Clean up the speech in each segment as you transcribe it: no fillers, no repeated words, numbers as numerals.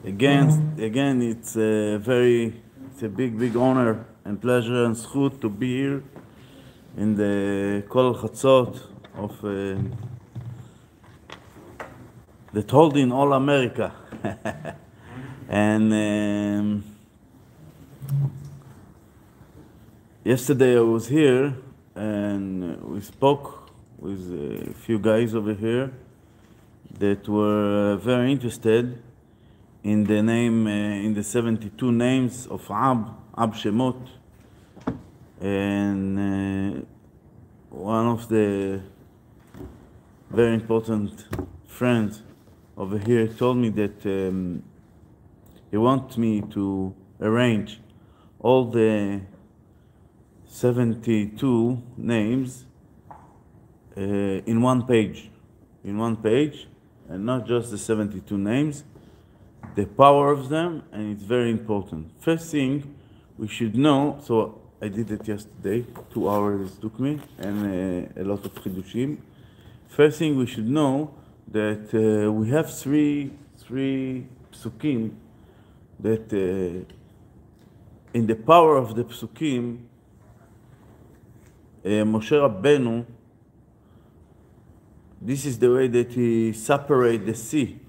Again, it's a big honor and pleasure and zchut to be here in the Kol Chatzot of that holding all America. And yesterday I was here and we spoke with a few guys over here that were very interested in the name, in the 72 names of Ab Shemot. And one of the very important friends over here told me that he wants me to arrange all the 72 names in one page, and not just the 72 names, the power of them, and it's very important. First thing we should know, so I did it yesterday, 2 hours it took me, and a lot of chidushim. First thing we should know that we have three psukim that in the power of the psukim, Moshe Rabbeinu, this is the way that he separated the sea.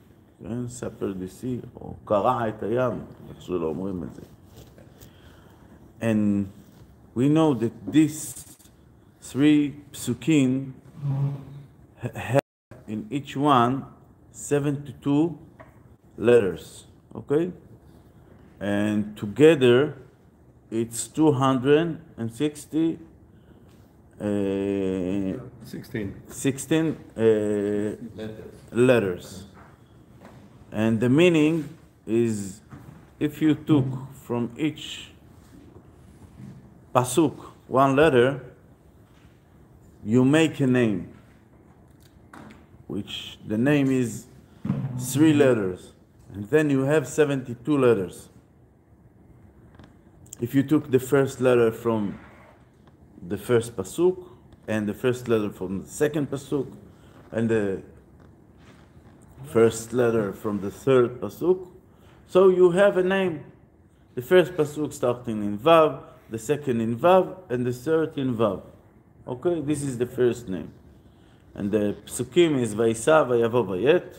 ספר דסי, או קרע את הים, איך שלא אומרים את זה. And we know that these 3 psukim have in each one 72 letters, okay? And together it's 260 16 letters. And the meaning is, if you took from each pasuk 1 letter, you make a name, which the name is 3 letters, and then you have 72 letters. If you took the first letter from the first pasuk, and the first letter from the second pasuk, and the first letter from the third pasuk, so you have a name. The first pasuk starting in Vav, the second in Vav, and the third in Vav. Okay, this is the first name. And the psukim is Vayisa, Vayavo, Vayet.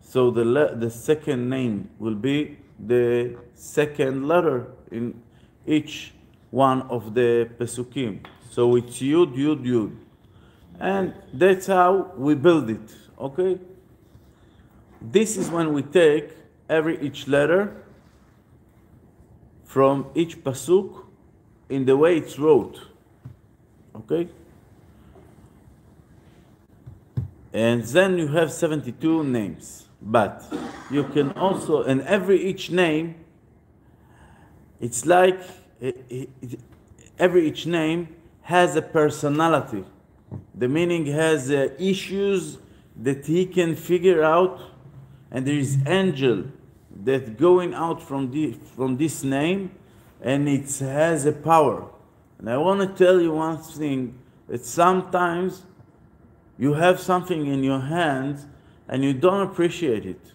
So the second name will be the second letter in each one of the psukim. So it's Yud, Yud, Yud. And that's how we build it, okay? This is when we take each letter from each pasuk in the way it's wrote, okay? And then you have 72 names, but you can also, and each name, it's like each name has a personality. The meaning has issues that he can figure out. And there is angel that going out from this name, and it has a power. And I want to tell you one thing, that sometimes you have something in your hands and you don't appreciate it.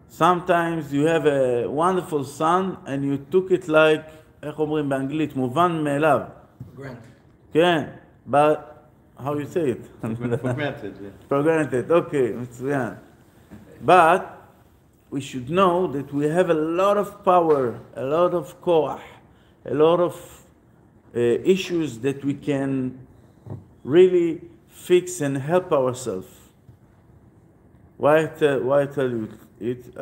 Sometimes you have a wonderful son and you took it like, איך אומרים באנגלית, מובן מאליו. Granted. כן, but how you say it? For granted, yeah. For granted, okay, מצוין. But we should know that we have a lot of power, a lot of koach, a lot of issues that we can really fix and help ourselves. Why I tell you it?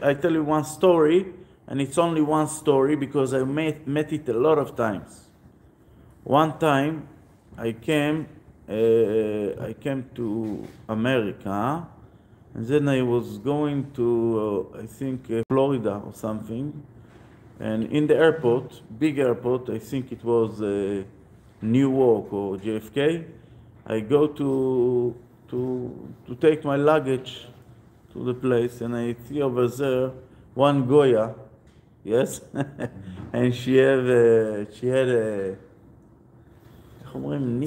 I tell you one story, and it's only one story because I met it a lot of times. One time I came to America. And then I was going to, I think, Florida or something. And in the airport, big airport, I think it was Newark or JFK, I go to take my luggage to the place, and I see over there one Goya, yes? And she had a איך אומרים?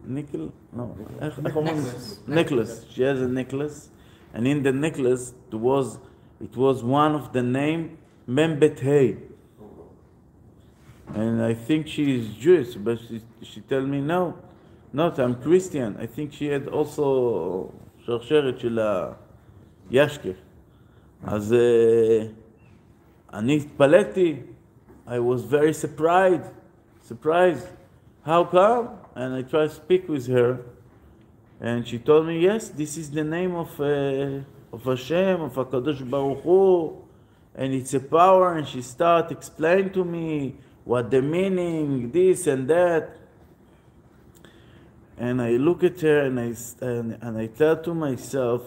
nickel? No. איך אומרים? Necklace. She has a necklace, and in the necklace there was It was one of the name Mem Bet Hey. And I think she is Jewish, but she tell me no, not, I'm Christian. I think she had also שרשרת של הישקר. אז אני התפלאתי. I was very surprised. How come? And I tried to speak with her, and she told me, yes, this is the name of Hashem, of HaKadosh Baruch Hu, and it's a power, and she started explaining to me what the meaning, this and that. And I look at her and I tell to myself,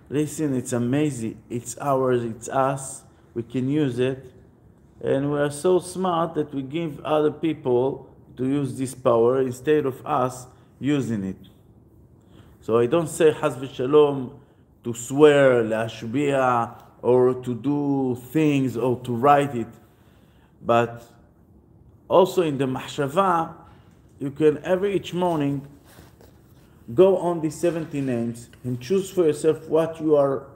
listen, it's amazing, it's ours, it's us, we can use it, and we are so smart that we give other people to use this power instead of us using it. So I don't say Chas v'Shalom to swear, להשביע, or to do things or to write it, but also in the mahshava, you can each morning go on these 70 names and choose for yourself what you are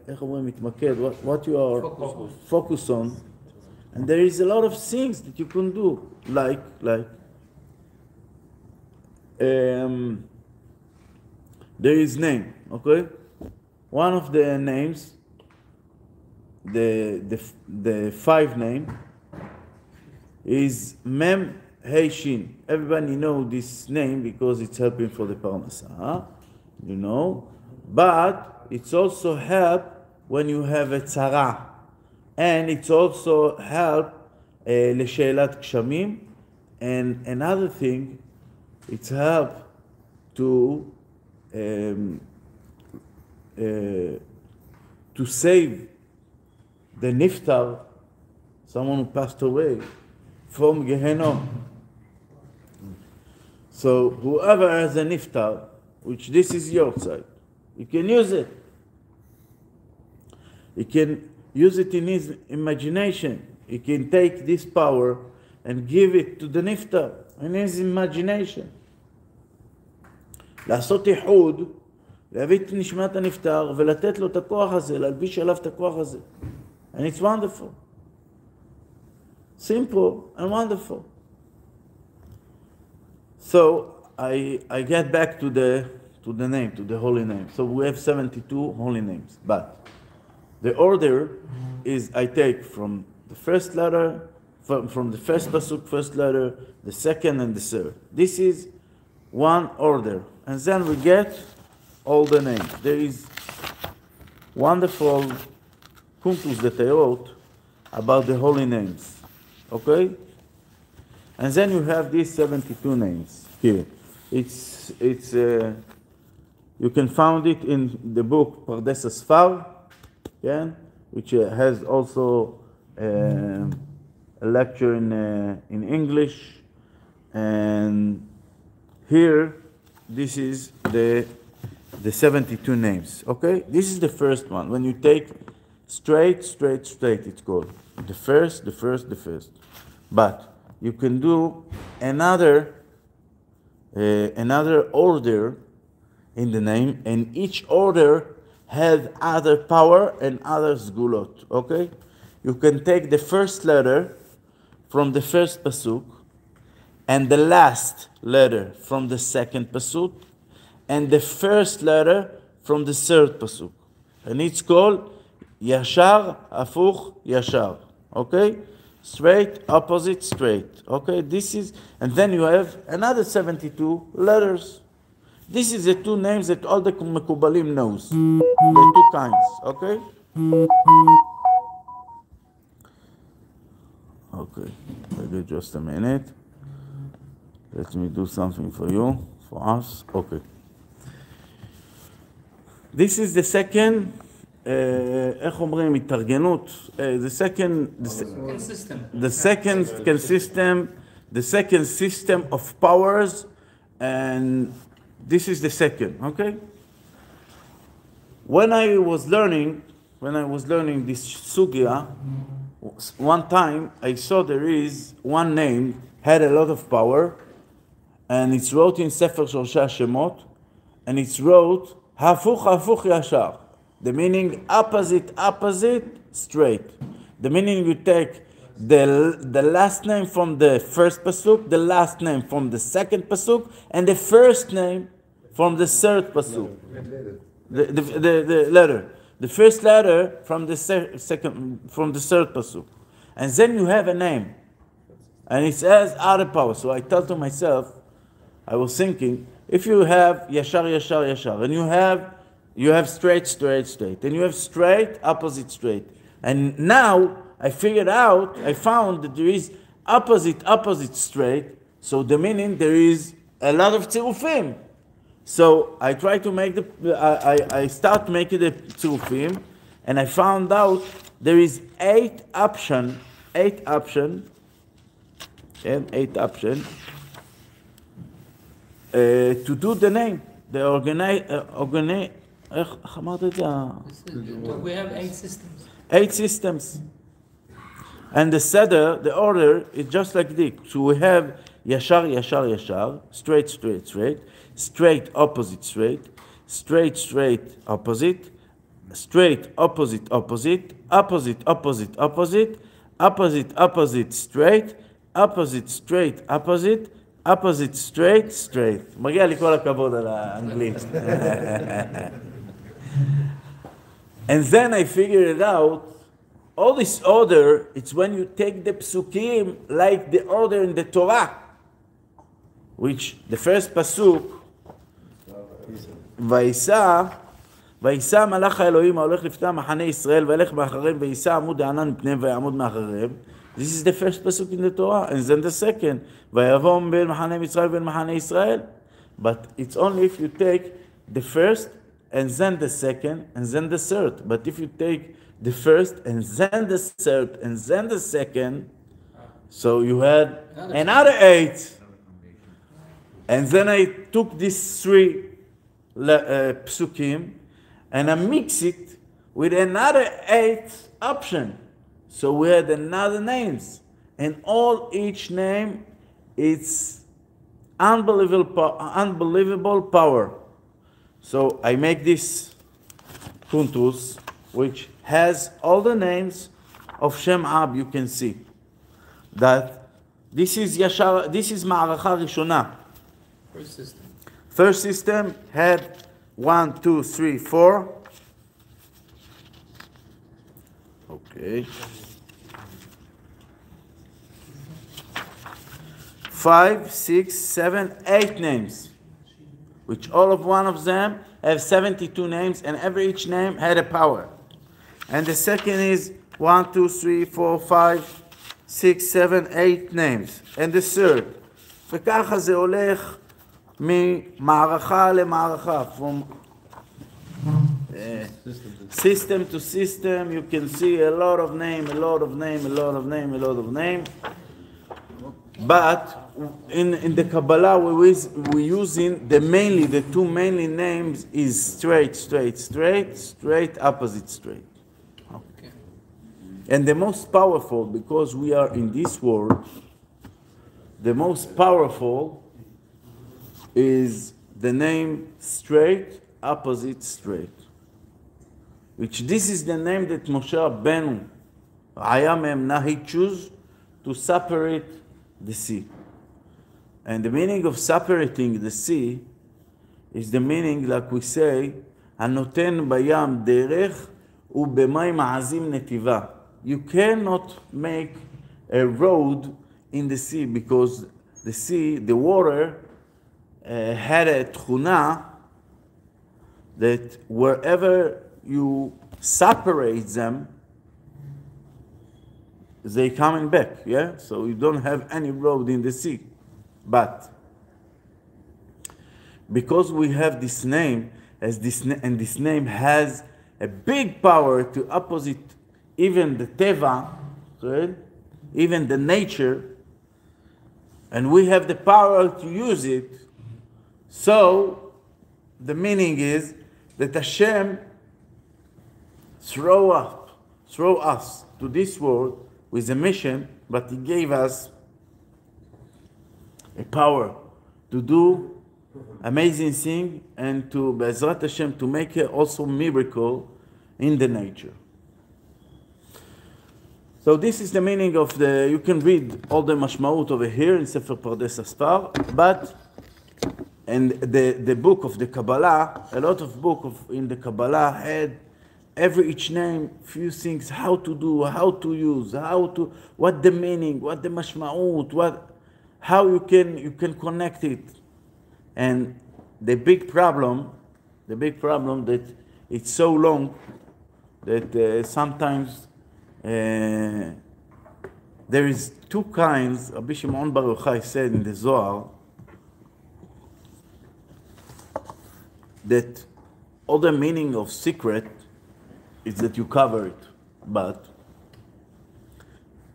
איך אומרים, מתמקד, what you are focused on. And there is a lot of things that you can do, like there is name, okay? One of the names, the 5 name is Mem Hey Shin. Everybody know this name because it's helping for the parnasa, you know. But it's also help when you have a tzara, and it's also help לשאלת גשמים. And another thing, it's help to save the niftar, someone who passed away, from Gehenom. So whoever has a niftar, which this is your side, you can use it. You can use it in his imagination. He can take this power and give it to the niftar in his imagination. לעשות איחוד, להביא את נשמת הנפטר ולתת לו את הכוח הזה, להלביש עליו את הכוח הזה. And it's wonderful. Simple and wonderful. So I get back to the name, to the holy name. So we have 72 holy names, but the order is I take from the first letter, from the first pasuk, first letter, the second and the third. This is one order, and then we get all the names. There is wonderful kuntus that I wrote about the holy names, okay? And then you have these 72 names here. It's you can find it in the book Pardes Asfar, yeah, which has also a lecture in English. And here, this is the 72 names. Okay, this is the first one. When you take straight, it's called the first. But you can do another order in the name, and each order has other power and other sgulot. Okay, you can take the first letter from the first pasuk, and the last letter from the second pasuk, and the first letter from the third pasuk, and it's called yashar afuch yashar. Okay, straight opposite straight. Okay, this is, and then you have another 72 letters. This is the 2 names that all the Mekubalim knows. The 2 kinds, okay? Okay, wait just a minute. Let me do something for you, for us. Okay. This is the second, איך אומרים, התארגנות, the second system of powers, and this is the second, okay? When I was learning this sugya, one time I saw there is one name had a lot of power, and it's wrote in Sefer Shorshei Shemot, and it's wrote Hafuch Hafuch Yashar. The meaning opposite, straight. The meaning you take the last name from the first pasuk, the last name from the second pasuk, and the first name from the third pasuk. The letter. The first letter from the second, from the third pasuk. And then you have a name. And it says other power. So I thought to myself, I was thinking, if you have yashar, yashar, yashar, and you have straight, straight, straight, and you have straight, opposite, straight. And now I found that there is opposite, opposite, straight. So the meaning there is a lot of tzirufim. So I try to make I start making the tzirufim, and I found out there is eight option to do the name. The we have 8 systems. 8 systems. And the seder, the order is just like this. So we have yashar, yashar, yashar, straight, straight, straight, straight, opposite, straight, straight, straight, opposite, straight, opposite, opposite, opposite, opposite, opposite, opposite, opposite, straight, opposite, straight, opposite, opposite, straight, straight. מגיע לי כל הכבוד על האנגלית. And then I figured it out. All this order, it's when you take the psukim like the order in the Torah, which the first pasuk, ויסע מלאך האלוהים ההולך לפני מחנה ישראל וילך מאחריהם וייסע עמוד הענן מפניהם ויעמוד מאחריהם. This is the first pasuk in the Torah, and then the second, ויבוא בין מחנה מצרים ובין מחנה ישראל. But it's only if you take the first and then the second and then the third. But if you take the first and then the third and then the second, so you had another 8. And then I took these 3 psukim and I mix it with another 8 option. So we had another names, and each name, it's unbelievable power. So I make this kuntus, which has all the names of Shem Ab. You can see that this is Yashar. This is Ma'aracha Rishona. First system had 1, 2, 3, 4. Okay. 5, 6, 7, 8 names, which all of one of them have 72 names, and each name had a power. And the second is 1, 2, 3, 4, 5, 6, 7, 8 names. And the third. וככה זה הולך ממערכה למערכה. From system to system, you can see a lot of name, a lot of name, a lot of name, a lot of name. But in the Kabbalah, we're using the 2 mainly names is straight, straight, straight, straight, opposite, straight. Okay. And the most powerful, because we are in this world, the most powerful is the name straight, opposite, straight. Which this is the name that Moshe Rabbeinu, he chose to separate the sea. And the meaning of separating the sea is the meaning, like we say, הנותן בים דרך ובמים עזים נתיבה. You cannot make a road in the sea, because the sea, the water, had a tchuna that wherever you separate them, they coming back, yeah? So you don't have any road in the sea. But because we have this name, and this name has a big power to opposite even the teva, right? Even the nature, and we have the power to use it. So the meaning is that Hashem throw us to this world with a mission, but He gave us a power to do amazing thing, and to Be'ezrat Hashem to make also miracle in the nature. So this is the meaning of the, you can read all the mashmaut over here in Sefer Pardes Asfar, but and the book of the Kabbalah, a lot of book in the Kabbalah had each name, few things, how to do, how to use, what the meaning, what the mashmaut, how you can connect it. And the big problem that it's so long that sometimes there is two kinds. Rabbi Shimon Bar Yochai said in the Zohar that all the meaning of secret is that you cover it, but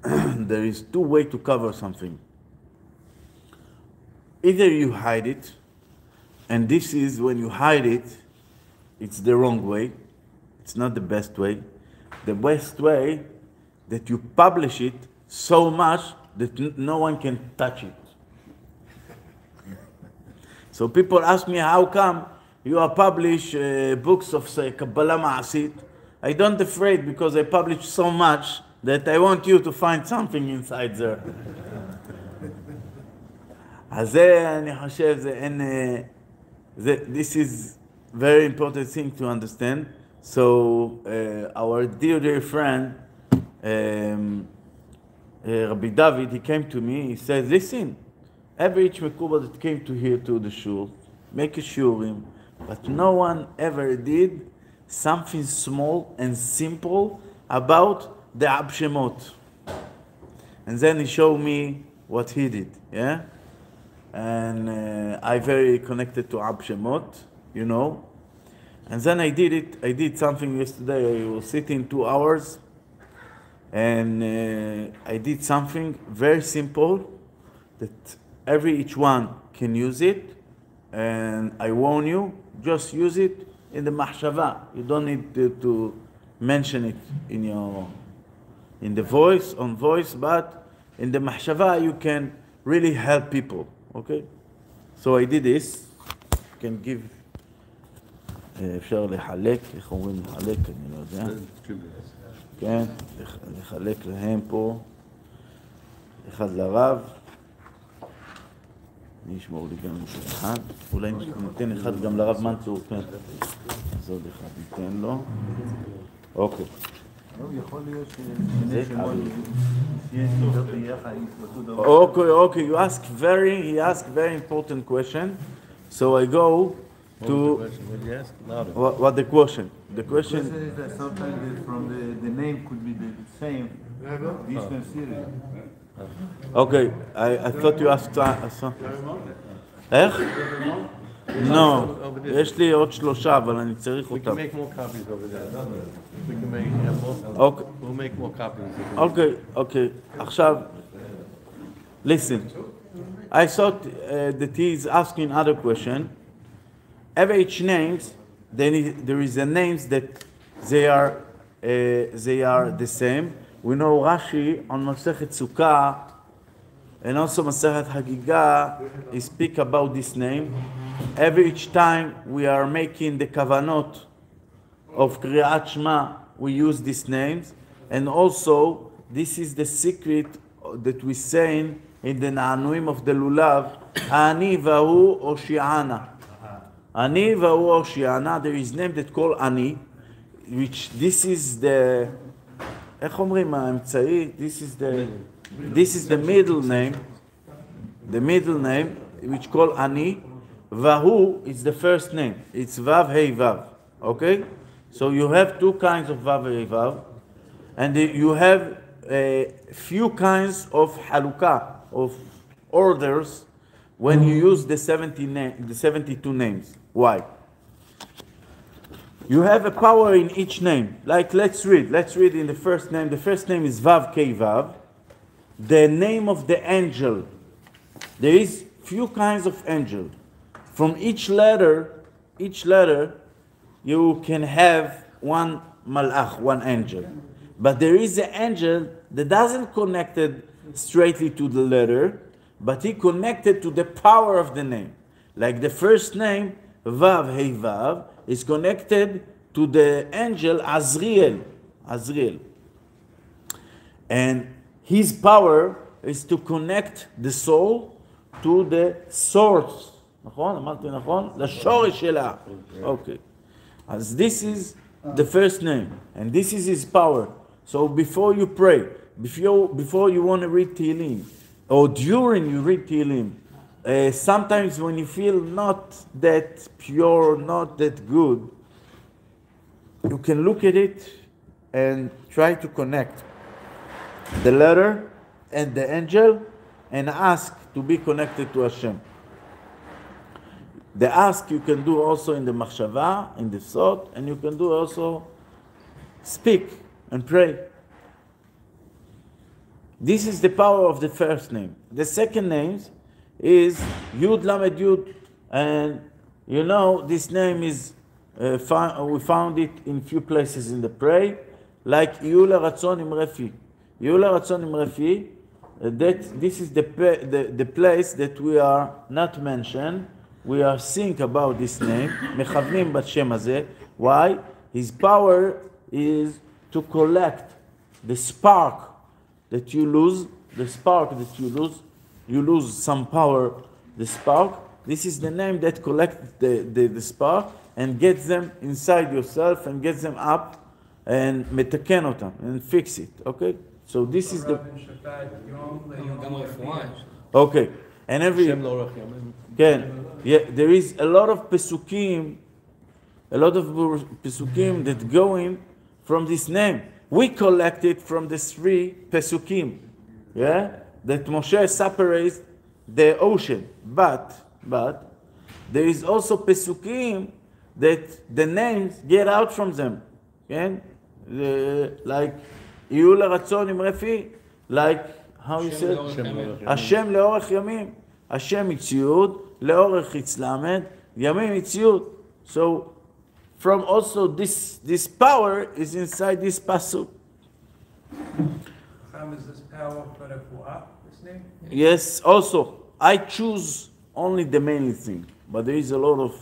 there is two ways to cover something. Either you hide it, and this is when you hide it, it's the wrong way. It's not the best way. The best way that you publish it so much that no one can touch it. So people ask me, how come you are publish books of say Kabbalah Ma'asit? I don't afraid because I publish so much that I want you to find something inside there. אז זה, אני חושב, this is very important thing to understand. So our dear friend, Rabbi David, he came to me, he said, listen, every each mekuba that came to here to the shul, make a shurim, but no one ever did something small and simple about the Abshemot. And then he showed me what he did, yeah? And I very connected to Abshemot, you know. And then I did something yesterday. I was sitting 2 hours, and I did something very simple that each one can use it. And I warn you, just use it in the mahshava. You don't need to mention it in the voice, but in the mahshava you can really help people. Okay? So I did this. You can give, אפשר לחלק, איך אומרים לחלק, אני לא יודע. כן, לחלק להם פה. אחד לרב. אני אשמור לי גם את אחד. אולי ניתן אחד גם לרב מנצור, כן. אז עוד אחד ניתן לו. אוקיי. יכול להיות Okay, he asked very important question. So I go to what the question? The question is that sometimes from the name could be the same, different series. Okay, I thought you asked איך? No, יש לי עוד 3, אבל אני צריך We אותם. can make more copies over there. We can make more. Okay. We'll make more copies. Okay. עכשיו, listen. I thought that he is asking other question. Each names, there is a names that they are the same. We know Rashi on Masechet Sukkah and also Masechet Hagigah, he speak about this name. Each time we are making the kavanot of Kriyat Shema, we use these names. And also, this is the secret that we say in the Na'anuim of the Lulav, Ani Vahu Oshiana. Ani Vahu Oshiana, there is name that called Ani, which this is the, איך אומרים האמצעי? This is the middle name, which called Ani. Vahu is the first name. It's Vav, Hey, Vav. Okay? So you have two kinds of Vav, Hey, Vav. And you have a few kinds of halukah, of orders, when you use the 72 names. Why? You have a power in each name. Like, let's read in the first name. The first name is Vav, Kei, Vav. The name of the angel. There is few kinds of angel. From each letter, you can have one malach, one angel. But there is an angel that doesn't connect it straightly to the letter, but he connected to the power of the name. Like the first name, Vav, Hey, Vav, is connected to to the angel Azriel. And his power is to connect the soul to the source. נכון? אמרתי נכון? לשורש שלה. Okay. As this is the first name, and this is his power. So before you pray, before you want to read Tehillim, or during you read Tehillim, sometimes when you feel not that pure, not that good, you can look at it and try to connect the letter and the angel and ask to be connected to Hashem. The ask you can do also in the machshava, in the thought, and you can do also speak and pray. This is the power of the first name. The second name is Yud Lamed Yud, and you know this name is we found it in few places in the prayer, like Yula Ratzon Imrefi. Yula Ratzon Imrefi. That this is the place that we are not mentioned. We are think about this name. Mechavnim b'Shem hazeh. Why? His power is to collect the spark that you lose. The spark that you lose some power. The spark. This is the name that collects the spark and gets them inside yourself and gets them up and metaken otam and fix it. Okay. So this is the. Okay. And every. Yeah, there is a lot of pesukim that go in from this name. We collect it from the 3 pesukim, yeah, that Moshe separates the ocean. But there is also pesukim that the names get out from them, okay? Like Yula Ratzon Imrefi, like how you said Hashem leorech yamim. Hashem it's Yud, leorech it's Lamed, Yamim it's Yud. So from also this power is inside this pasuk. Is this power for the Fu'ah, this name? Yes, also I choose only the main thing, but there is a lot of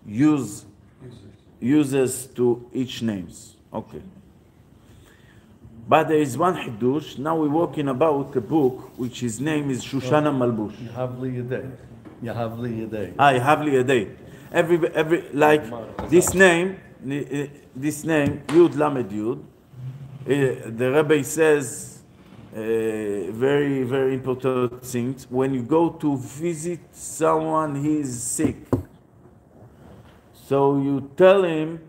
uses to each names. Okay. But there is one Hiddush. Now we're walking about a book which his name is Shoshana Malbush. Yahavli Yadei. Yahavli Yadei. Every like this name, Yud Lamed Yud. The Rebbe says very, very important things. When you go to visit someone, he is sick. So you tell him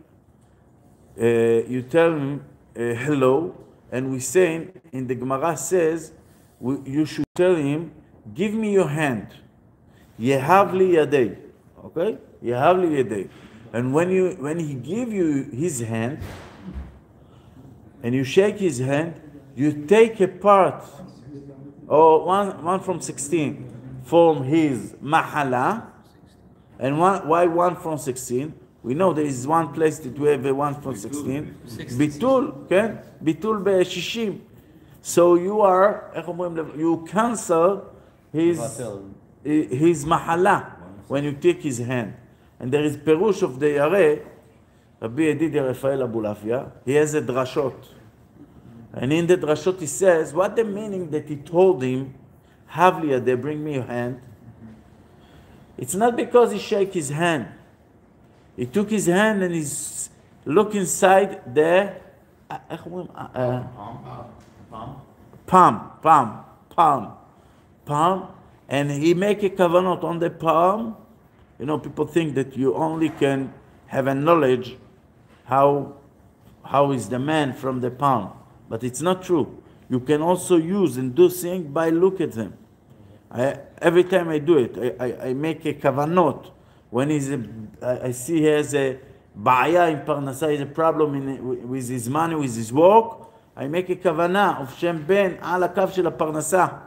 hello. And we say, in the Gemara says, you should tell him, give me your hand. Yehavli yadei. Okay? Yehavli yadei. And when he give you his hand, and you shake his hand, you take a part, or one from 16, from his mahala, and why one from 16? We know there is one place that we have a 1 from 16. Bitul, okay? Bitul be-60. So you cancel his mahala when you take his hand. And there is Perush of the Yareh, Rabbi Yedidia Rafael Abulafia. He has a drashot. And in the drashot he says, what the meaning that he told him, Havliya, they bring me your hand. It's not because he shake his hand. He took his hand and he's look inside the palm, and he make a kavanot on the palm. You know, people think that you only can have a knowledge how is the man from the palm, but it's not true. You can also use and do things by look at them. Every time I do it, I make a kavanot. When I see he has a ba'aya in parnasa, is a problem with his money, with his work, I make a kavanah of Shem Ben al akav shel parnasa.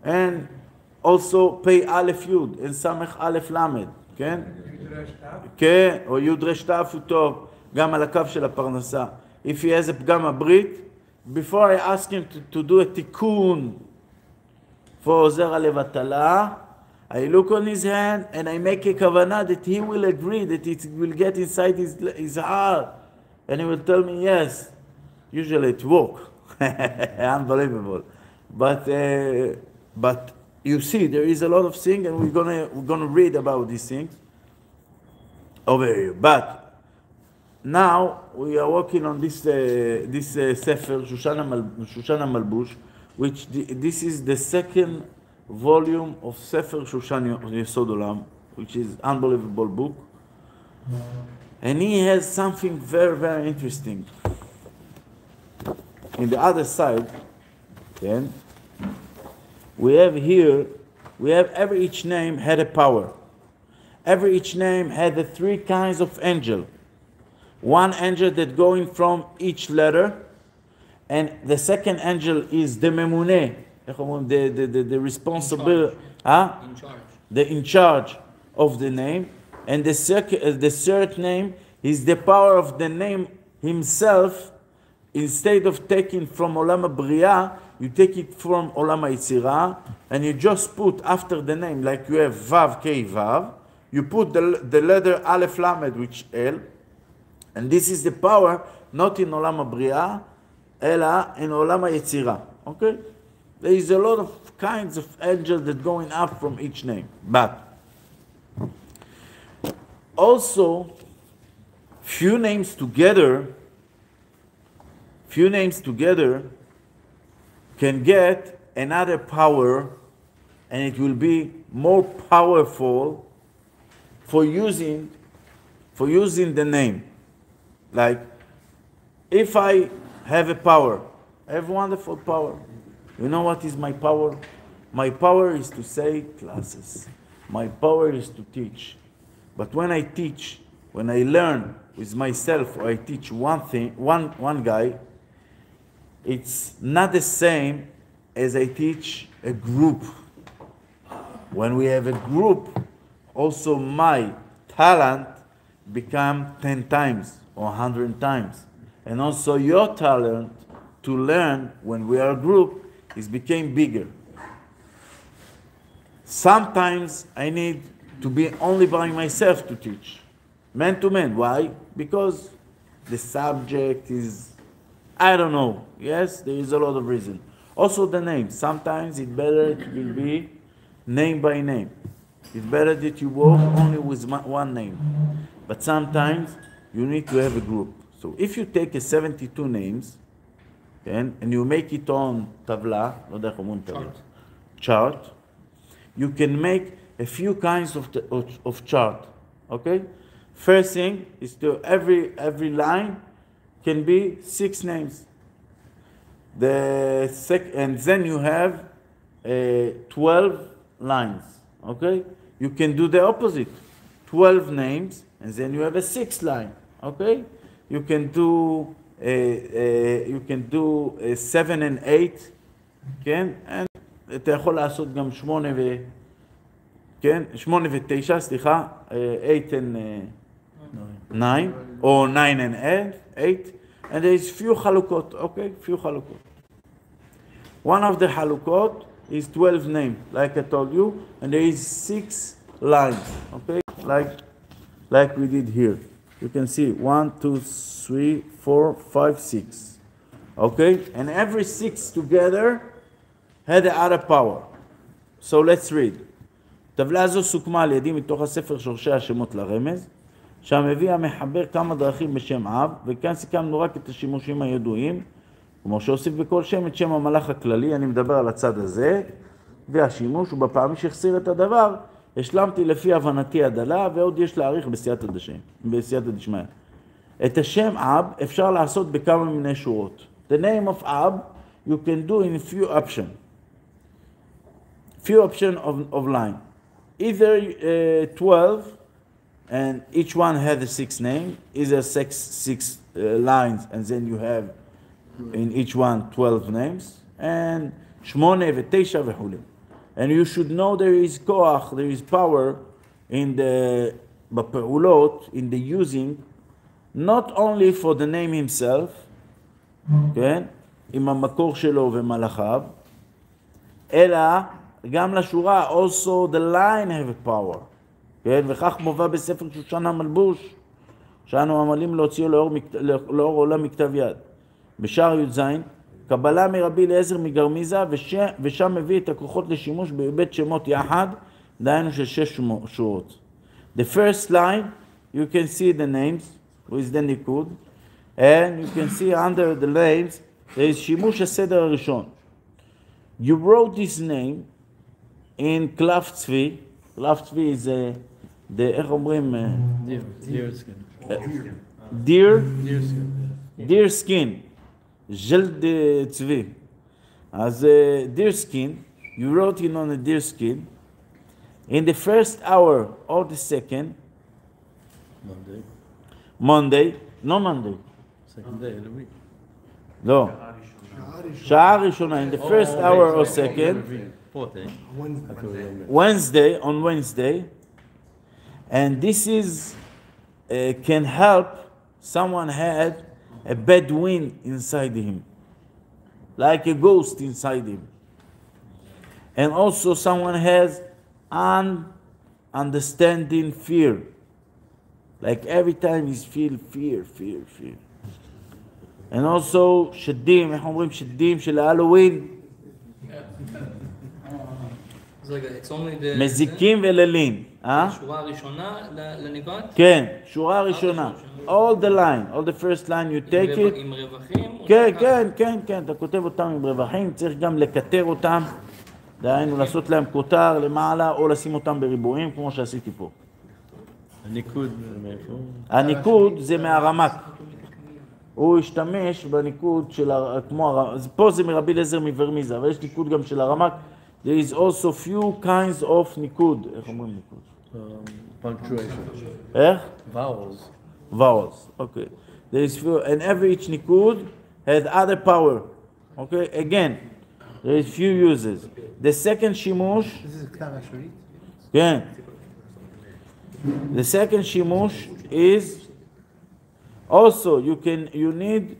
And also pay Aleph Yud and Samech Aleph Lamed, כן? כן, או יוד רש תף הוא טוב, גם על הקו של הפרנסה. If he has a פגם הברית, before I ask him to do a תיקון for עוזר הלבטלה, I look on his hand and I make a kavanah that he will agree, that it will get inside his heart. And he will tell me yes. Usually it works. Unbelievable. But you see, there is a lot of things, and we're gonna read about these things over here. But now we are working on this Sefer Shoshana Malbush, which this is the second volume of Sefer Shoshan Yesod Olam, which is unbelievable book. And he has something very, very interesting. In the other side, then, we have each name had a power. Each name had the three kinds of angel. One angel that going from each letter, and the second angel is the memuneh, the responsible, in charge of the name, and the third name is the power of the name himself. Instead of taking from Olam HaBriah, you take it from Olam HaYetzirah, and you just put after the name, like you have Vav, K, Vav, you put the letter Aleph, Lamed, which El, and this is the power, not in Olam HaBriah, Ela in Olam HaYetzirah. Okay? There is a lot of kinds of angels that going up from each name. But also, few names together can get another power, and it will be more powerful for using the name. Like, if I have a power, I have wonderful power. You know what is my power? My power is to say classes. My power is to teach. But when I teach, when I learn with myself, or I teach one guy, it's not the same as I teach a group. When we have a group, also my talent become 10 times or 100 times. And also your talent to learn when we are a group is became bigger. Sometimes I need to be only by myself to teach. Man to man. Why? Because the subject is, I don't know. Yes, there is a lot of reason. Also the name. Sometimes it will be name by name. It's better that you work only with one name. But sometimes you need to have a group. So if you take 72 names, and you make it on tabla, chart, you can make a few kinds of chart. Okay? First thing is to every line can be 6 names. And then you have 12 lines. Okay? You can do the opposite. 12 names, and then you have a 6th line. Okay? You can do 7 and 8, כן? אתה יכול לעשות גם 8 ו-9, סליחה, 8 and 9, or 9 and 8, and there is few חלוקות, okay? Few חלוקות. One of the חלוקות is 12 names, like I told you, and there is 6 lines, okay? Like we did here. You can see 1, 2, 3, 4, 5, 6. Okay? And every 6 together had the other power. So let's read. טבלה זו סוכמה על ידי מתוך הספר שורשי השמות לרמז, שם הביא המחבר כמה דרכים בשם אב, וכאן סיכמנו רק את השימושים הידועים, כמו שהוסיף בכל שם את שם המלאך הכללי, אני מדבר על הצד הזה, והשימוש, ובפעמים שהחסיר את הדבר, השלמתי לפי הבנתי הדלה, ועוד יש להעריך בסייעתא דשמיא. את השם אב אפשר לעשות בכמה מיני שורות. The name of Ab you can do in few options. Few options of line. Either 12, and each one has a 6 name, either 6 lines, and then you have in each one 12 names, and 8 ו-9 וכו'. And you should know there is koach, there is power in the בפעולות, in the using, not only for the name himself, כן? עם המקור שלו ומלאכיו, אלא גם לשורה, also the line have a power. כן, וכך מובא בספר שושן המלבוש, שאנו עמלים להוציאו לאור עולם מכתב יד. בשער י"ז, קבלה מרבי אליעזר מגרמיזה, ושם מביא את הכוחות לשימוש בבית שמות יחד, דהיינו של 6 שורות. The first line, you can see the names, with the ניקוד, and you can see under the names, there is שימוש הסדר הראשון. You wrote this name in קלף צבי, קלף צבי זה, איך אומרים? deer skin, ג'לד צבי. אז deer skin, you wrote it on a deer skin. In the first hour or the second, Monday, no Monday. Second day of the week. לא. שעה ראשונה, in the first hour or second, Fourth day. Wednesday, on Wednesday, and this is can help someone had a bad wind inside him, like a ghost inside him, and also someone has understanding fear, like every time he's feel fear, and also שדים, איך אומרים שדים של ההלווין? it's only the... מזיקים ולילין. שורה הראשונה לניגוד? כן, שורה ראשונה. All the line, all the first line you take it. עם רווחים? כן, אתה כותב אותם עם רווחים, צריך גם לקטר אותם, דהיינו לעשות להם כותר למעלה, או לשים אותם בריבועים, כמו שעשיתי פה. הניקוד מאיפה? הניקוד זה מהרמק. הוא השתמש בניקוד של, פה זה מרבי אליעזר מברמיזה, אבל יש ניקוד גם של הרמק. There is also few kinds of ניקוד. איך אומרים ניקוד? Punctuation. איך? Vowels. Vowels, okay. There is few, and every each ניקוד has other power. Okay, again, there is few uses. The second שימוש, כן. The second שימוש is also you need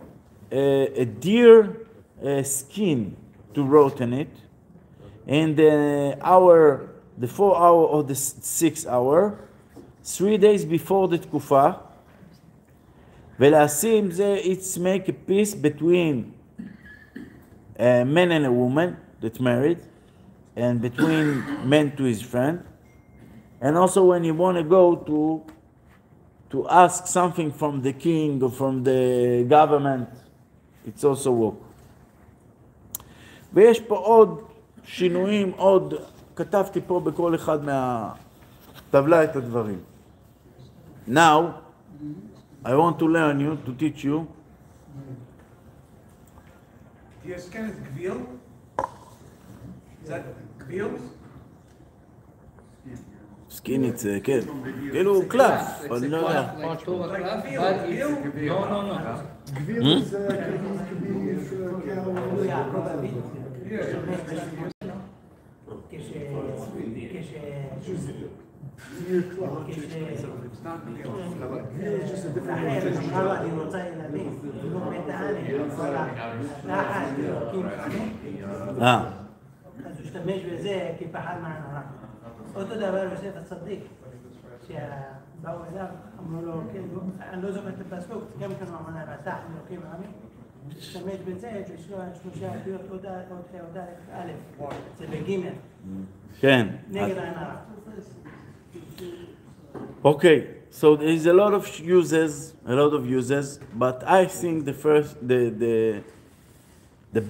a deer skin to write in it. In the 4 hour or the 6 hour, 3 days before the תקופה, ולעשים זה, it's make a peace between a man and a woman that married, and between man to his friend, and also when you want to go to ask something from the king or from the government, it's also work. ויש פה עוד שינויים, עוד כתבתי פה בכל אחד מהטבלה את הדברים. Now, I want to learn you, to teach you. Yes, can it gvil? Is that gvil? סקינית זה, כן. כאילו קלף, אני לא יודע. לא. גביר זה אז הוא השתמש בזה כפחד מהנורא. אותו דבר יוסף הצדיק, שבאו אליו, אמרו לו, אני לא זוכר את הפסוק, גם כן הוא אמר, רצח אלוקים עמי, השתמש בזה, יש לו 3 אותיות הודעה א', זה בגימל. כן. נגד הנורא. Okay, so there is a lot of uses, but I think the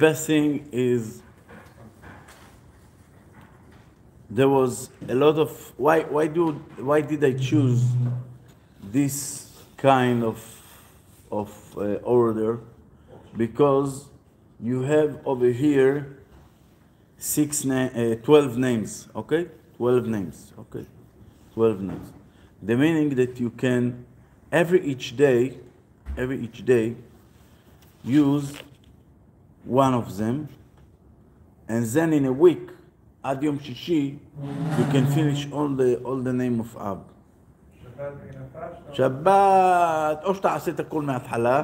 best thing is there was a lot of why did I choose this kind of order? Because you have over here 12 names, okay? 12 names, okay? 12 names. The meaning that you can each day use one of them, and then in a week, עד יום שישי, you can finish all the name of Ab. שבת ונפש. שבת, או שאתה עושה את הכל מההתחלה,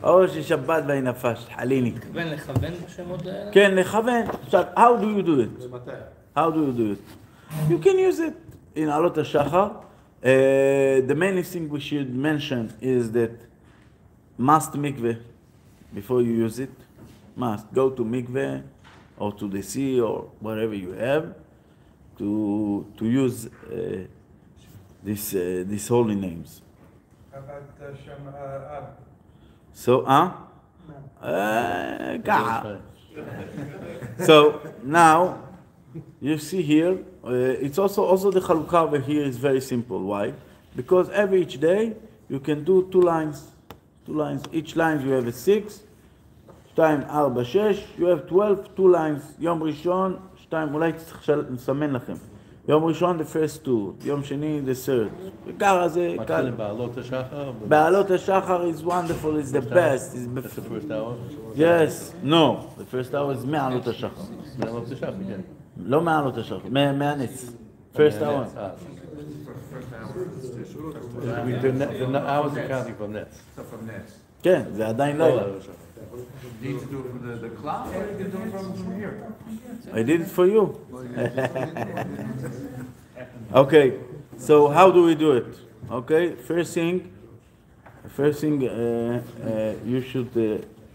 או ששבת וינפש, חליני. מתכוון לכוון בשמות האלה? כן, לכוון. עכשיו, how do you do it? ומתי? How do you do it? You can use it in עלות השחר. The main thing we should mention is that must mikveh before you use it. Must go to mikveh or to the sea or wherever you have to use these holy names. עבד שם אב. So, So now you see here, it's also the halukah over here is very simple. Why? Because each day you can do two lines. Each line you have a 6, 2, 4, 6, you have 12, 2 lines. יום ראשון, 2, אולי צריך לסמן לכם. יום ראשון the first 2, יום שני the third. וככה זה קל. מתחילים בעלות השחר? בעלות השחר is wonderful, is the best. That's the first hour? Yes, no, the first hour is מעלות השחר. מעלות השחר, כן. לא מעלות השחר, מהנץ. First hour. The hours are counting from nets. So from nets. כן, זה עדיין לא. You need to do it from the cloud, or you can do it from here? I did it for you. Okay, so how do we do it? Okay, first thing, you should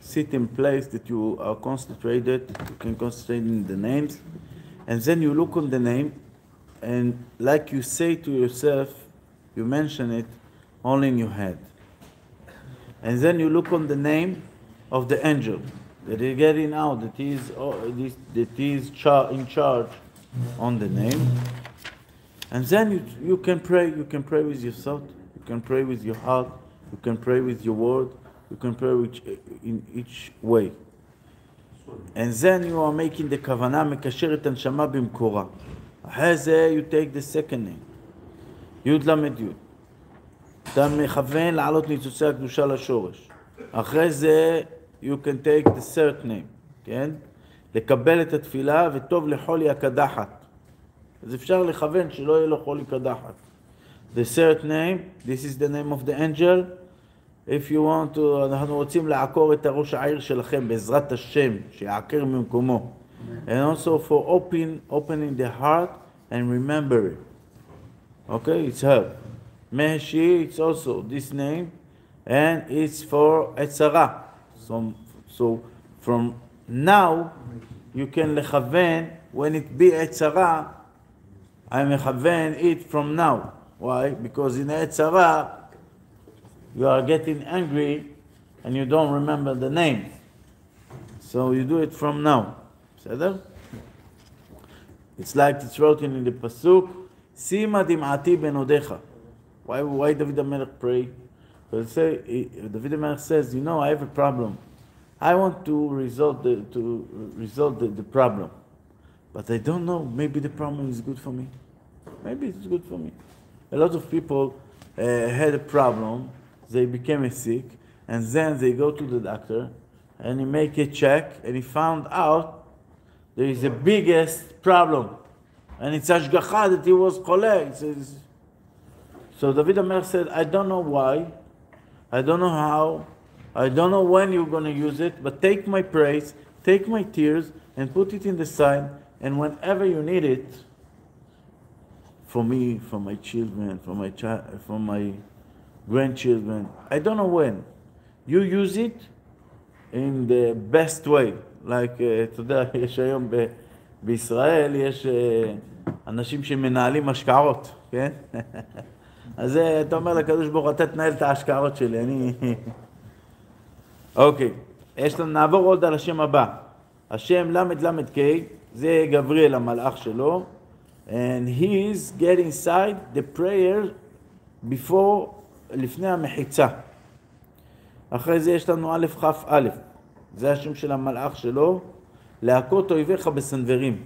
sit in place that you are concentrated. You can concentrate in the names, and then you look on the name, and like you say to yourself, you mention it only in your head, and then you look on the name of the angel that is getting out, that he is in charge on the name. And then you can pray. You can pray with your thought. You can pray with your heart. You can pray with your word. You can pray in each way. And then you are making the kavanah, מקשר את הנשמה במקורה. אחרי זה you take the second name. י' למד י'. אתה מכוון לעלות ניצוצי הקדושה לשורש. אחרי זה you can take the third name, כן? לקבל את התפילה וטוב לחולי הקדחת. אז אפשר לכוון שלא יהיה לו חולי קדחת. The third name, this is the name of the angel. If you want to, אנחנו רוצים לעקור את הראש העיר שלכם בעזרת השם, שיעקר ממקומו. And also for opening the heart and remember it. Okay, it's her. Meheshi, it's also this name. And it's for Etzara. So from now, you can lechaven, when it be Etzara, I mechaven it from now. Why? Because in Etzara, you are getting angry and you don't remember the name. So you do it from now. בסדר? It's like it's written in the pasuk, Sima dim'ati benodecha. Why David HaMelech pray? Because David HaMelech says, you know, I have a problem. I want to resolve the problem. But I don't know, maybe the problem is good for me. Maybe it's good for me. A lot of people had a problem, they became sick, and then they go to the doctor, and he make a check, and he found out there is the biggest problem. And it's ashgacha that he was chole. So David HaMelech said, I don't know why, I don't know how, I don't know when you're going to use it, but take my praise, take my tears, and put it in the side, and whenever you need it, for me, for my children, for my grandchildren, I don't know when, you use it in the best way. Like, אתה יודע, יש היום בישראל, יש אנשים שמנהלים השקעות, כן? אז אתה אומר לקדוש ברוך הוא, אתה תנהל את ההשקעות שלי, אני... אוקיי, נעבור עוד על השם הבא. השם למד למד קי, זה גבריאל המלאך שלו, and he is getting inside the prayer before, לפני המחיצה. אחרי זה יש לנו א' כ' א', זה השם של המלאך שלו, להכות אויביך בסנוורים.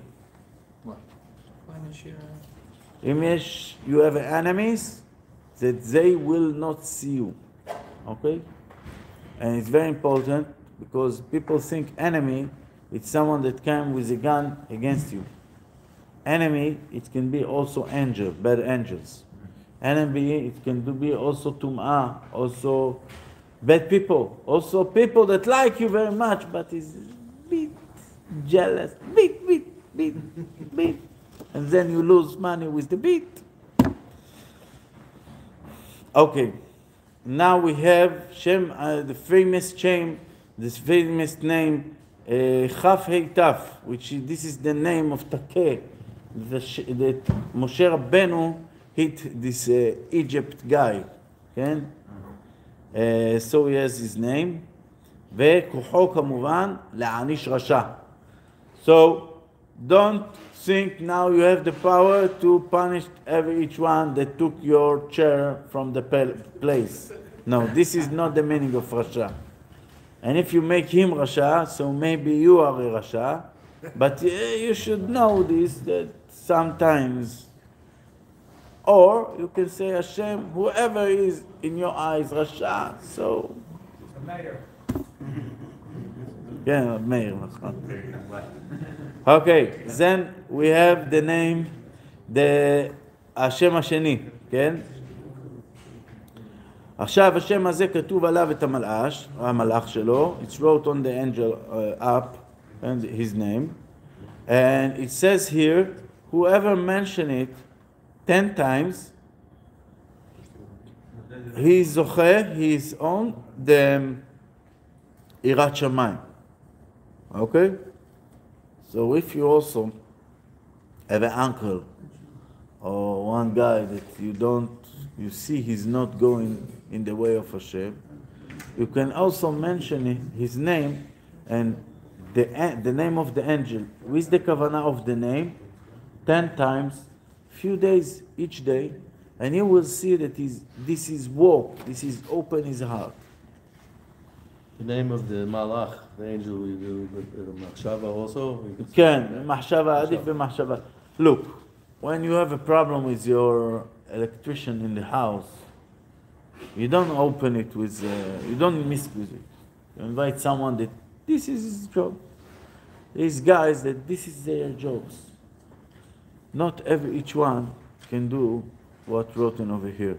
אם יש, you have enemies, that they will not see you. Okay? And it's very important because people think enemy, it's someone that came with a gun against you. Enemy, it can be also angel, bad angels. enemy, it can be also tum'ah, also bad people, also people that like you very much, but is bit jealous, bit, and then you lose money with the bit. Okay, now we have Shem, the famous Shem, this famous name, Chaf Hei Taf, this is the name of Takeh, that Moshe Rabbeinu hit this Egypt guy, okay? So he has his name, וכוחו כמובן להעניש רשע. So don't think now you have the power to punish each one that took your chair from the place. No, this is not the meaning of Rasha. And if you make him Rasha, so maybe you are a Rasha, but you should know this, that sometimes, or you can say Hashem, whoever is in your eyes Rasha, so... Mayor. Yeah, Meir. Okay, then we have the name, the השם השני, כן? עכשיו השם הזה כתוב עליו את המלאך שלו, it's wrote on the angel up, and his name, and it says here, whoever mention it 10 times, he is זוכה, he is on the יראת שמיים. Okay? So if you also have an uncle or one guy that you see he's not going in the way of Hashem, you can also mention his name and the name of the angel with the kavanah of the name 10 times, few days each day, and you will see that this is walk, this is open his heart. The name of the malach, the angel, we do the machshava also? כן, מחשבה, עדיף במחשבה. Look, when you have a problem with your electrician in the house, you don't open it with, you don't mess with it. You invite someone that this is his job. These guys that this is their jobs. Not each one can do what's written over here.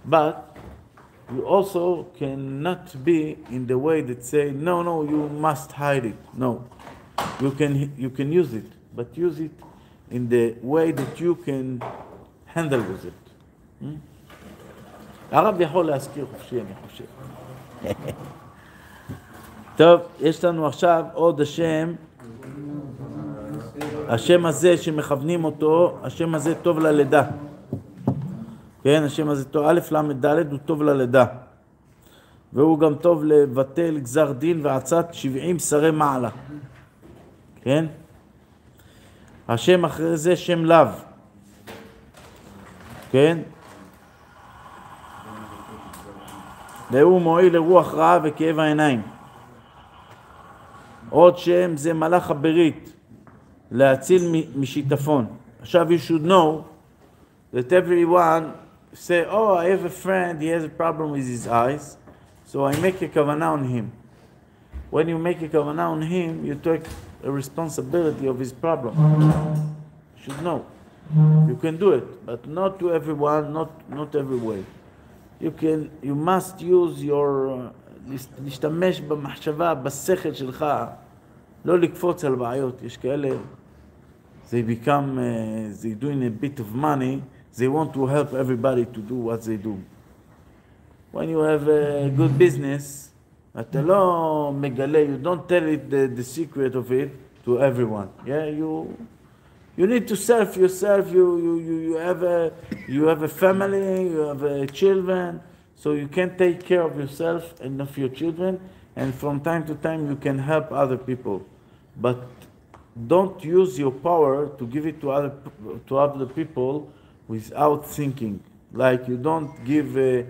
But you also cannot be in the way that say, no, you must hide it. No, you can use it, but use it in the way that you can handle with it. הרב יכול להזכיר חופשי, אני חושב. טוב, יש לנו עכשיו עוד השם הזה שמכוונים אותו, השם הזה טוב ללידה. כן, השם הזה טוב, א' ל' ד' הוא טוב ללידה. והוא גם טוב לבטל גזר דין ועצת 70 שרי מעלה. כן? השם אחרי זה שם לב. כן? והוא מועיל לרוח רעה וכאב העיניים. עוד שם זה מלאך הברית, להציל משיטפון. עכשיו you should know that everyone say, oh, I have a friend, he has a problem with his eyes, so I make a kavanah on him. When you make a kavanah on him, you take a responsibility of his problem. You should know. You can do it, but not to everyone, not every way. You must use your, להשתמש במחשבה, בשכל שלך, לא לקפוץ על בעיות. יש כאלה, they become, they doing a bit of money, they want to help everybody to do what they do. When you have a good business, אתה לא מגלה, you don't tell it the secret of it to everyone. Yeah, you need to serve yourself. You have a family, you have children, so you can take care of yourself and of your children, and from time to time you can help other people. But don't use your power to give it to other people without thinking. Like you don't give the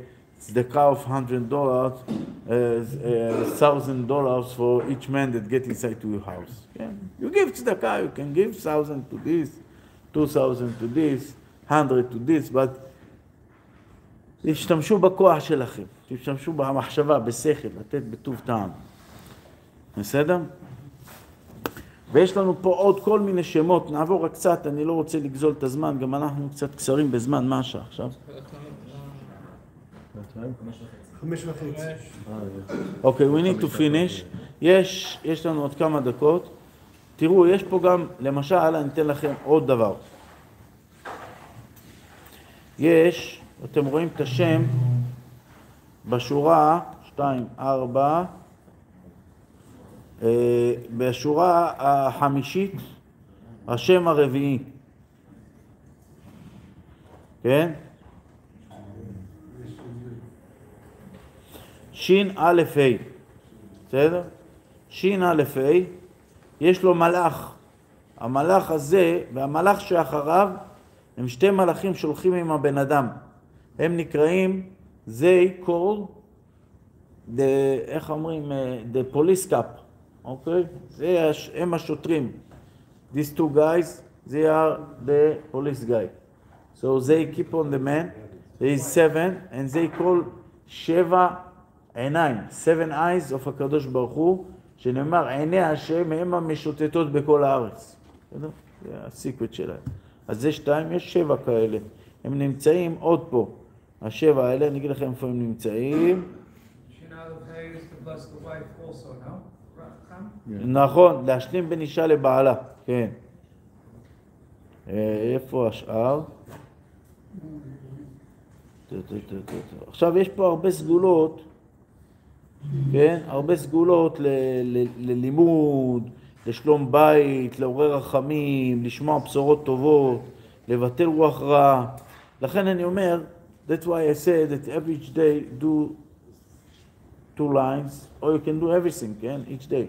car of $100, $1,000 for each man that get inside to your house. Yeah? You give tzedakah, you can give 1,000 to this, 2,000 to this, 100 to this, but תשתמשו בכוח שלכם, תשתמשו במחשבה, בשכל, לתת בטוב טעם. בסדר? ויש לנו פה עוד כל מיני שמות, נעבור רק קצת, אני לא רוצה לגזול את הזמן, גם אנחנו קצת קצרים בזמן, מה השעה עכשיו? 5:30. אוקיי, we need to finish. יש לנו עוד כמה דקות. תראו, יש פה גם, למשל, אני אתן לכם עוד דבר. אתם רואים את השם בשורה 2, 4, בשורה החמישית, השם הרביעי. כן? שין א' ה', בסדר? שין א' ה', יש לו מלאך. המלאך הזה והמלאך שאחריו הם שתי מלאכים שהולכים עם הבן אדם. הם נקראים, they call, איך אומרים? The police cap, אוקיי? הם השוטרים. These two guys, they are the police guy. So they keep on the man, there is 7, and they call 7 עיניים, 7 eyes of הקדוש ברוך הוא, שנאמר עיני השם הם המשוטטות בכל הארץ. זה הסיקרט שלהם. אז זה 2, יש 7 כאלה. הם נמצאים עוד פה. 7 האלה, אני אגיד לכם איפה הם נמצאים. נכון, להשלים בין אישה לבעלה, כן. איפה השאר? עכשיו יש פה הרבה סגולות, כן? הרבה סגולות ללימוד, לשלום בית, לעורר רחמים, לשמוע בשורות טובות, לבטל רוח רע. לכן אני אומר, that's why I said that every day do 2 lines, or you can do everything, כן? Each day.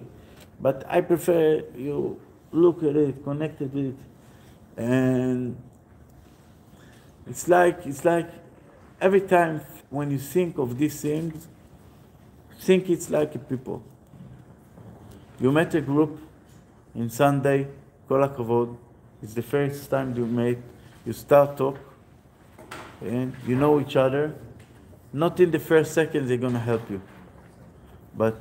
But I prefer you look at it, connect with it, and it's like every time when you think of these things, think it's like a people. You met a group in Sunday, כל הכבוד, it's the first time you met, you start talk, and you know each other. Not in the first second they're going to help you. But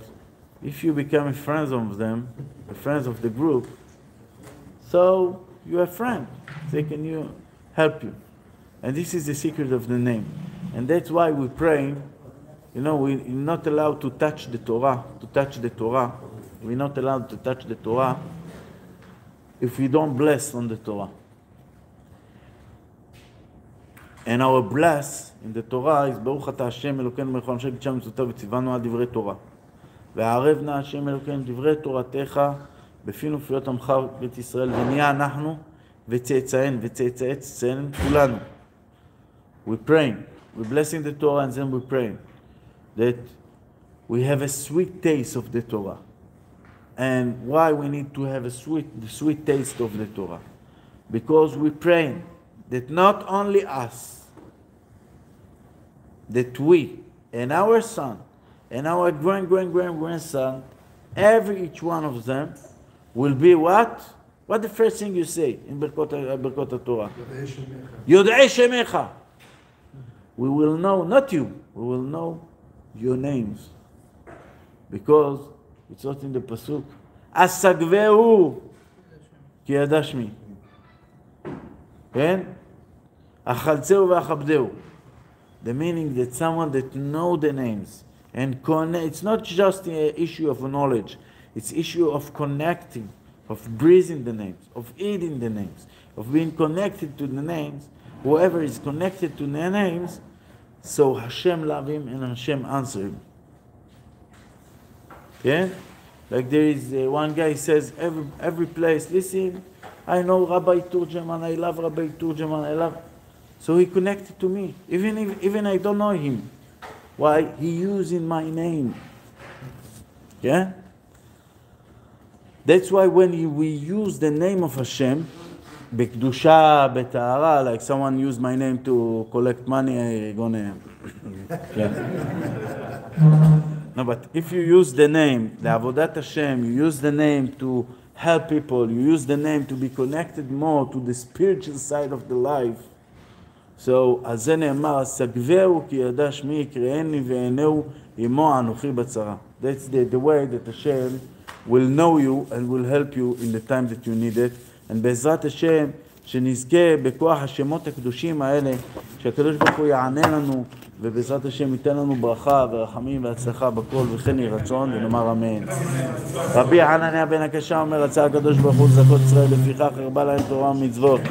if you become friends of them, friends of the group, so you're a friend. They can help you. And this is the secret of the name. And that's why we pray. You know, we're not allowed to touch the Torah, We're not allowed to touch the Torah if we don't bless on the Torah. And our bless in the Torah is ברוך אתה השם אלוקינו מלך העולם אשר קידשנו מצוותיו וציוונו על דברי תורה. והערב נא השם אלוקינו דברי תורתך בפינו ובפיות עמך בית ישראל, ונהיה אנחנו וצאצאינו וצאצאי צאצאינו כולנו. We're praying, we're blessing the Torah, and then we're praying that we have a sweet taste of the Torah. And why we need to have the sweet taste of the Torah? Because we're praying that not only us, that we and our son and our grandson, each one of them will be what? What the first thing you say in Birkot Torah? Yodei Shemecha. We will know, not you, we will know your names. Because it's not in the Pasuk. Asagvehu ki yadashmi. כן? החלצהו והכבדהו. The meaning that someone that know the names and it's not just an issue of knowledge, it's issue of connecting, of breathing the names, of eating the names, of being connected to the names. Whoever is connected to the names, so Hashem love him and Hashem answer him. Yeah? Like there is one guy says every place, listen, I know Rabbi Turdjaman, I love Rabbi Turdjaman, I love. So he connected to me, even I don't know him. Why? He using my name. Yeah? That's why when we use the name of Hashem, B'kedusha, B'tahara, like someone used my name to collect money, I'm gonna... No, but if you use the name, the Avodat Hashem, you use the name to help people, you use the name to be connected more to the spiritual side of the life. So, אז זה נאמר, סגבהו כי ידע שמי יקראני ועינהו עמו אנוכי בצרה. That's the way that Hashem will know you and will help you in the time that you need it. And בעזרת השם, שנזכה בכוח השמות הקדושים האלה, שהקדוש ברוך הוא יענה לנו, ובעזרת השם ייתן לנו ברכה ורחמים והצלחה בכל וכן יהי רצון, ונאמר אמן. רבי חנניה בן הקשה אומר, רצה הקדוש ברוך הוא לזכות ישראל, לפיכך הרבה להם תורה ומצוות.